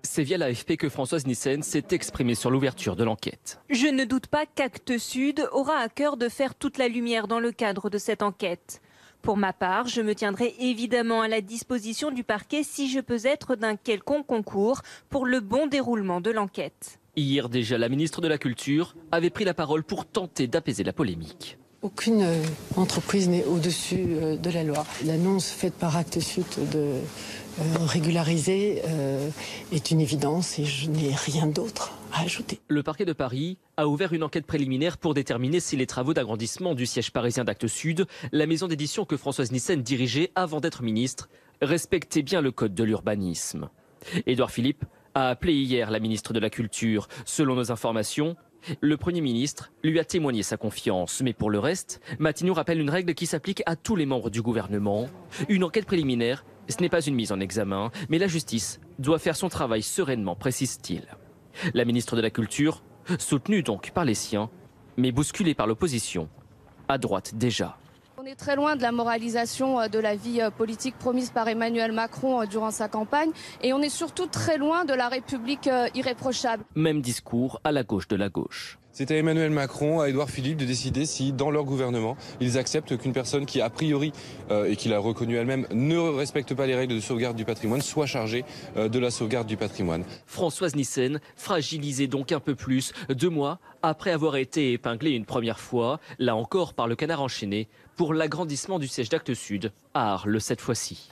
C'est via l'AFP que Françoise Nyssen s'est exprimée sur l'ouverture de l'enquête. Je ne doute pas qu'Actes Sud aura à cœur de faire toute la lumière dans le cadre de cette enquête. Pour ma part, je me tiendrai évidemment à la disposition du parquet si je peux être d'un quelconque concours pour le bon déroulement de l'enquête. Hier déjà, la ministre de la Culture avait pris la parole pour tenter d'apaiser la polémique. Aucune entreprise n'est au-dessus de la loi. L'annonce faite par Actes Sud de régulariser est une évidence et je n'ai rien d'autre à ajouter. Le parquet de Paris a ouvert une enquête préliminaire pour déterminer si les travaux d'agrandissement du siège parisien d'Actes Sud, la maison d'édition que Françoise Nyssen dirigeait avant d'être ministre, respectaient bien le code de l'urbanisme. Édouard Philippe a appelé hier la ministre de la Culture. Selon nos informations, le Premier ministre lui a témoigné sa confiance. Mais pour le reste, Matignon rappelle une règle qui s'applique à tous les membres du gouvernement. Une enquête préliminaire, ce n'est pas une mise en examen, mais la justice doit faire son travail sereinement, précise-t-il. La ministre de la Culture, soutenue donc par les siens, mais bousculée par l'opposition, à droite déjà. On est très loin de la moralisation de la vie politique promise par Emmanuel Macron durant sa campagne et on est surtout très loin de la République irréprochable. Même discours à la gauche de la gauche. C'est à Emmanuel Macron, à Édouard Philippe de décider si, dans leur gouvernement, ils acceptent qu'une personne qui, a priori, et qui l'a reconnu elle-même, ne respecte pas les règles de sauvegarde du patrimoine, soit chargée de la sauvegarde du patrimoine. Françoise Nyssen, fragilisée donc un peu plus, 2 mois après avoir été épinglée une première fois, là encore par le Canard enchaîné, pour l'agrandissement du siège d'Actes Sud à Arles cette fois-ci.